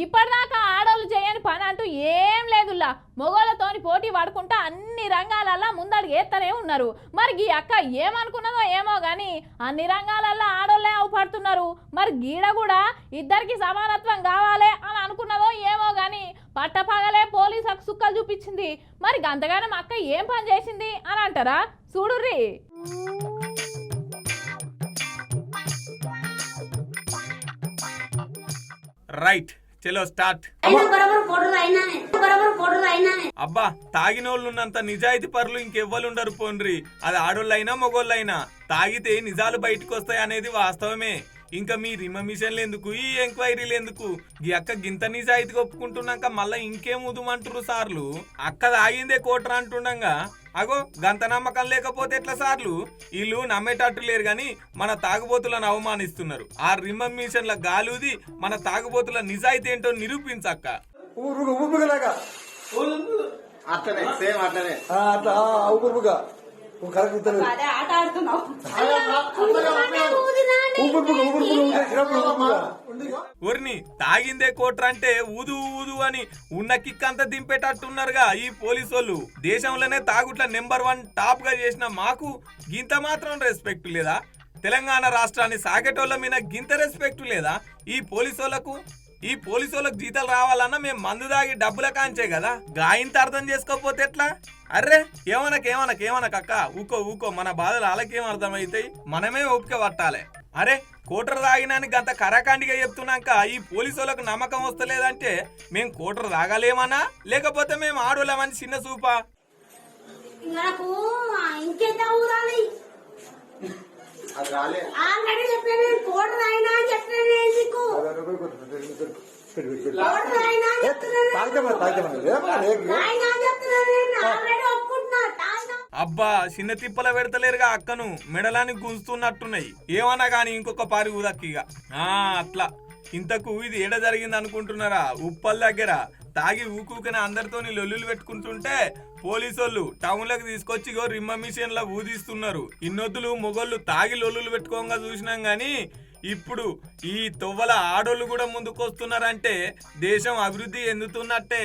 ఇప్పటిదాకా ఆడోళ్ళు చేయని పని అంటూ ఏం లేదులా. మొగోళ్ళతోని పోటీ పడుకుంటా అన్ని రంగాలల్లో ముందడుగు వేస్తూనే ఉన్నారు. మరి ఈ అక్క ఏమనుకున్నదో ఏమో గాని అన్ని రంగాలల్లో ఆడోళ్ళే అవపడుతున్నారు. మరి గీడ కూడా ఇద్దరికి సమానత్వం కావాలి అని అనుకున్నదో ఏమో గాని పట్టపగలే పోలీసులకు సుక్కలు చూపించింది. మరి గంతగానం అక్క ఏం పని చేసింది అని అంటారా? చూడుర్రి. రైట్, చలో స్టార్ట్. అబ్బా, తాగినోళ్ళున్నంత నిజాయితీ పరులు ఇంకెవ్వరుండరు పోండ్రి. అది ఆడోళ్ళైనా మొగోళ్ళైనా తాగితే నిజాలు బయటకు వస్తాయి అనేది వాస్తవమే. ఇంకా మీ రిమ మిషన్లు ఎందుకు, ఈ ఎంక్వైరీలు ఎందుకు? ఈ అక్క గింత నిజాయితీగా ఒప్పుకుంటున్నాక మళ్ళా ఇంకేం ఉదుమంటారు సార్లు? అక్క తాగిందే కోటర అంటుండగా అగో గంత నమ్మకం లేకపోతే ఎట్లా సార్లు? వీళ్ళు నమ్మేటట్టు లేరు గాని మన తాగుబోతులను అవమానిస్తున్నారు. ఆ రిమ మిషన్ల గాలుది మన తాగుబోతుల నిజాయితీ ఏంటో నిరూపించక్క. ఊరిని తాగిందే కోట్ర అంటే ఊదు ఊదు అని ఉన్న కిక్ అంతా దింపేటట్టున్నారుగా ఈ పోలీసు వాళ్ళు. దేశంలోనే తాగుట్ల నెంబర్ 1 టాప్ గా చేసిన మాకు గింత మాత్రం రెస్పెక్ట్ లేదా? తెలంగాణ రాష్ట్రాన్ని సాగేటోళ్ళ మీద గింత రెస్పెక్ట్ లేదా ఈ పోలీసు వాళ్ళకు? ఈ పోలీసు వాళ్ళకి జీతాలు రావాలన్నా మేము మందు దాగి డబ్బుల కాంచే కదా. గాయంత అర్థం చేసుకోకపోతే ఎట్లా? అర్రే ఏమనకక్క, ఊకో మన బాధలు వాళ్ళకేం అర్థమవుతాయి? మనమే ఓపిక పట్టాలి. అరే కోటర్ తాగినానికి గంత కరాఖండిగా చెప్తున్నాక ఈ పోలీసు వాళ్ళకు నమ్మకం వస్తలేదంటే మేము కోటర్ తాగలేమనా లేకపోతే మేము ఆడోళ్ళమని చిన్న చూపా? అబ్బా, చిన్న తిప్పల పెడతలేరుగా అక్కను, మెడలానికి గుంజుతున్నట్టున్నాయి. ఏమన్నా గాని ఇంకొక పారి ఊదక్కిగా. అట్లా. ఇంతకు ఇది ఏడ జరిగింది అనుకుంటున్నారా? ఉప్పల్ దగ్గర తాగి ఊకూకనే అందరితోని లొల్లులు పెట్టుకుంటుంటే పోలీసోళ్ళు టౌన్లకు తీసుకొచ్చి రిమ్మ మిషన్ లా ఊదిస్తున్నారు. ఇన్నొద్దులు మొగోళ్ళు తాగి లొల్లులు పెట్టుకోగా చూసినాం గాని ఇప్పుడు ఈ తొవ్వల ఆడోళ్ళు కూడా ముందుకొస్తున్నారంటే దేశం అభివృద్ధి చెందుతున్నట్టే.